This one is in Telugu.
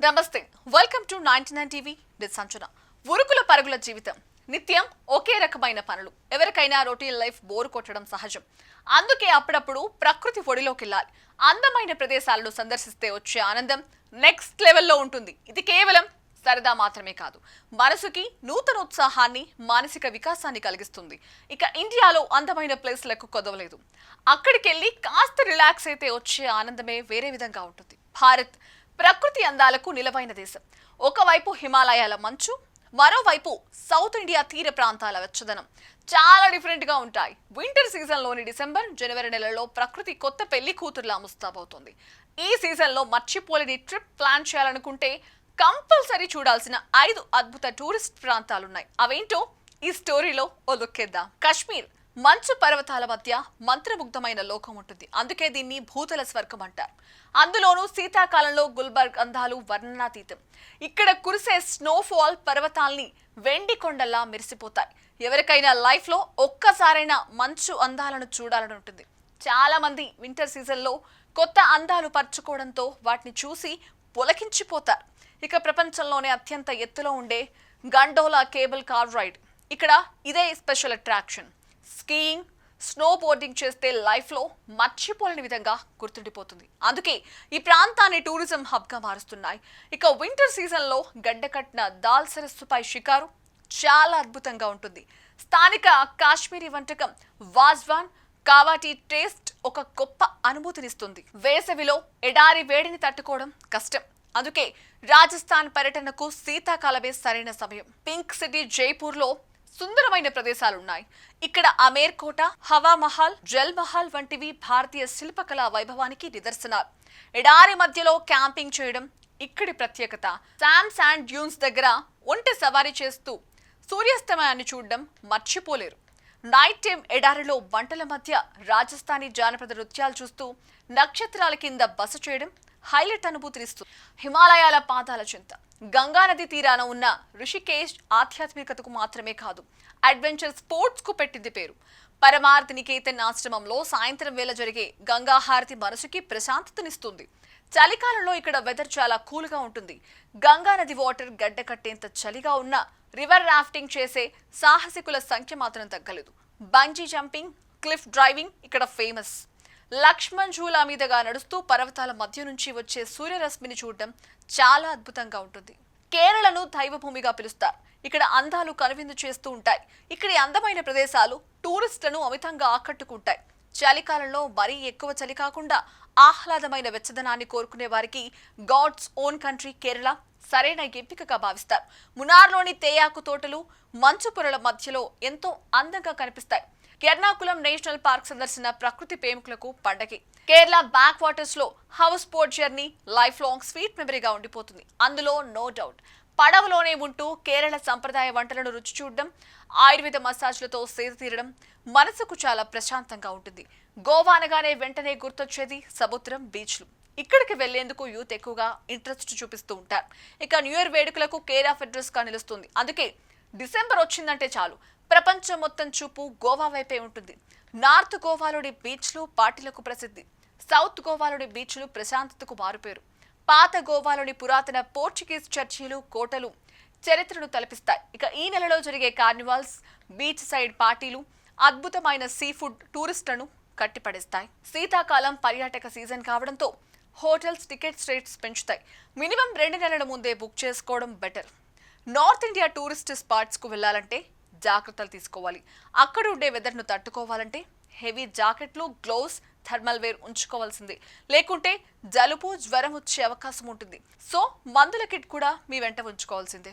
నమస్తే వెల్కమ్ టు 99 టీవీ దిస్ సంచన ఉరుకుల పరుగుల జీవితం నిత్యం ఒకే రకమైన పనులు ఎవరికైనా రొటీన్ లైఫ్ బోర్ కొట్టడం సహజం అందుకే అప్పుడప్పుడు ప్రకృతి ఒడిలోకి వెళ్ళాలి అందమైన ప్రదేశాలను సందర్శిస్తే వచ్చే ఆనందం నెక్స్ట్ లెవెల్లో ఉంటుంది ఇది కేవలం సరదా మాత్రమే కాదు మనసుకి నూతన ఉత్సాహాన్ని మానసిక వికాసాన్ని కలిగిస్తుంది ఇక ఇండియాలో అందమైన ప్లేస్లకు కొదవలేదు అక్కడికి వెళ్ళి కాస్త రిలాక్స్ అయితే వచ్చే ఆనందమే వేరే విధంగా ఉంటుంది భారత్ ప్రకృతి అందాలకు నిలవైన దేశం ఒకవైపు హిమాలయాల మంచు మరోవైపు సౌత్ ఇండియా తీర ప్రాంతాల వెచ్చదనం చాలా డిఫరెంట్ గా ఉంటాయి వింటర్ సీజన్ లోని డిసెంబర్ జనవరి నెలలో ప్రకృతి కొత్త పెళ్లి కూతురులా ముస్తాబవుతుంది ఈ సీజన్ లో మర్చిపోలేని ట్రిప్ ప్లాన్ చేయాలనుకుంటే కంపల్సరీ చూడాల్సిన 5 అద్భుత టూరిస్ట్ ప్రాంతాలున్నాయి అవేంటో ఈ స్టోరీలో ఓ లుక్కేద్దాం కాశ్మీర్ మంచు పర్వతాల మధ్య మంత్రముగ్ధమైన లోకం ఉంటుంది అందుకే దీన్ని భూతల స్వర్గం అంటారు అందులోనూ శీతాకాలంలో గుల్బర్గ్ అందాలు వర్ణనాతీతం ఇక్కడ కురిసే స్నోఫాల్ పర్వతాల్ని వెండి కొండల్లా మెరిసిపోతాయి ఎవరికైనా లైఫ్ లో ఒక్కసారైనా మంచు అందాలను చూడాలని ఉంటుంది చాలా మంది వింటర్ సీజన్ లో కొత్త అందాలు పరుచుకోవడంతో వాటిని చూసి పులకించిపోతారు ఇక ప్రపంచంలోనే అత్యంత ఎత్తులో ఉండే గండోలా కేబుల్ కార్ రైడ్ ఇక్కడ ఇదే special attraction skiing snow boarding చేస్తే లైఫ్లో మర్చిపోలేని విధంగా గుర్తుండిపోతుంది అందుకే ఈ ప్రాంతాన్ని టూరిజం హబ్గా మారుస్తున్నాయి ఇక వింటర్ సీజన్లో గడ్డకట్టిన దాల్ సరస్సుపై షికారు చాలా అద్భుతంగా ఉంటుంది స్థానిక కాశ్మీరీ వంటకం వాజ్వాన్ కావాటి టేస్ట్ ఒక గొప్ప అనుభూతినిస్తుంది వేసవిలో ఎడారి వేడిని తట్టుకోవడం కష్టం అందుకే రాజస్థాన్ పర్యటనకు శీతాకాలమే సరైన సమయం పింక్ సిటీ జైపూర్లో సుందరమైన ప్రదేశాలున్నాయి ఇక్కడ అమేర్ కోట హవా మహల్ జల్ మహల్ వంటివి భారతీయ శిల్పకళా వైభవానికి నిదర్శనాలు ఎడారి మధ్యలో క్యాంపింగ్ చేయడం ఇక్కడి ప్రత్యేకత శామ్ శాండ్ డ్యూన్స్ దగ్గర ఒంటె సవారీ చేస్తూ సూర్యాస్తమయాన్ని చూడడం మర్చిపోలేరు నైట్ టైం ఎడారిలో వంటల మధ్య రాజస్థానీ జానపద నృత్యాలు చూస్తూ నక్షత్రాల కింద బస చేయడం హైలైట్ అనుభూతినిస్తుంది హిమాలయాల పాదాల చెంత గంగానది తీరాన ఉన్న రిషికేశ్ ఆధ్యాత్మికతకు మాత్రమే కాదు అడ్వెంచర్ స్పోర్ట్స్ కు పెట్టింది పేరు పరమార్థ నికేతన్ ఆశ్రమంలో సాయంత్రం వేళ జరిగే గంగా హారతి మనసుకి ప్రశాంతతనిస్తుంది చలికాలంలో ఇక్కడ వెదర్ చాలా కూల్ గా ఉంటుంది గంగానది వాటర్ గడ్డ కట్టేంత చలిగా ఉన్న రివర్ రాఫ్టింగ్ చేసే సాహసికుల సంఖ్య మాత్రం తగ్గలేదు బంజీ జంపింగ్ క్లిఫ్ డ్రైవింగ్ ఇక్కడ ఫేమస్ లక్ష్మణ్ ఝూలా మీదగా నడుస్తూ పర్వతాల మధ్య నుంచి వచ్చే సూర్యరశ్మిని చూడడం చాలా అద్భుతంగా ఉంటుంది కేరళను దైవభూమిగా పిలుస్తారు ఇక్కడ అందాలు కనువిందు చేస్తూ ఉంటాయి ఇక్కడి అందమైన ప్రదేశాలు టూరిస్టులను అమితంగా ఆకట్టుకుంటాయి చలికాలంలో మరీ ఎక్కువ చలి కాకుండా ఆహ్లాదమైన వెచ్చదనాన్ని కోరుకునే వారికి గాడ్స్ ఓన్ కంట్రీ కేరళ సరైన ఎంపికగా భావిస్తారు మునార్లోని తేయాకు తోటలు మంచు పొరల మధ్యలో ఎంతో అందంగా కనిపిస్తాయి ఎర్నాకులం నేషనల్ పార్క్ సందర్శన ప్రకృతి ప్రేమికులకు పండగే కేరళ బ్యాక్ వాటర్స్ లో houseboat journey lifelong sweet మెమరీగా ఉండిపోతుంది అందులో నో డౌట్ పడవలోనే ఉంటూ కేరళ సంప్రదాయ వంటలను రుచి చూడడం ఆయుర్వేద మసాజ్లతో సేద తీరడం మనసుకు చాలా ప్రశాంతంగా ఉంటుంది గోవా అనగానే వెంటనే గుర్తొచ్చేది సముద్రం బీచ్లు ఇక్కడికి వెళ్లేందుకు యూత్ ఎక్కువగా ఇంట్రెస్ట్ చూపిస్తూ ఉంటారు ఇక న్యూ ఇయర్ వేడుకలకు కేర్ ఆఫ్ అడ్రస్ గా నిలుస్తుంది అందుకే డిసెంబర్ వచ్చిందంటే చాలు ప్రపంచం మొత్తం చూపు గోవా వైపే ఉంటుంది నార్త్ గోవాలోని బీచ్లు పార్టీలకు ప్రసిద్ధి సౌత్ గోవాలోని బీచ్లు ప్రశాంతతకు మారుపేరు పాత గోవాలోని పురాతన పోర్చుగీస్ చర్చిలు కోటలు చరిత్రను తలపిస్తాయి ఇక ఈ నెలలో జరిగే కార్నివాల్స్ బీచ్ సైడ్ పార్టీలు అద్భుతమైన సీ ఫుడ్ టూరిస్టులను కట్టిపడేస్తాయి శీతాకాలం పర్యాటక సీజన్ కావడంతో హోటల్స్ టికెట్స్ రేట్స్ పెంచుతాయి మినిమం 2 నెలల ముందే బుక్ చేసుకోవడం better north India tourist spots కు వెళ్లాలంటే జాగ్రత్తలు తీసుకోవాలి అక్కడ ఉండే వెదర్ను తట్టుకోవాలంటే హెవీ జాకెట్లు గ్లోవ్స్ థర్మల్ వేర్ ఉంచుకోవాల్సిందే లేకుంటే జలుబు జ్వరం వచ్చే అవకాశం ఉంటుంది సో మందుల కిట్ కూడా మీ వెంట ఉంచుకోవాల్సిందే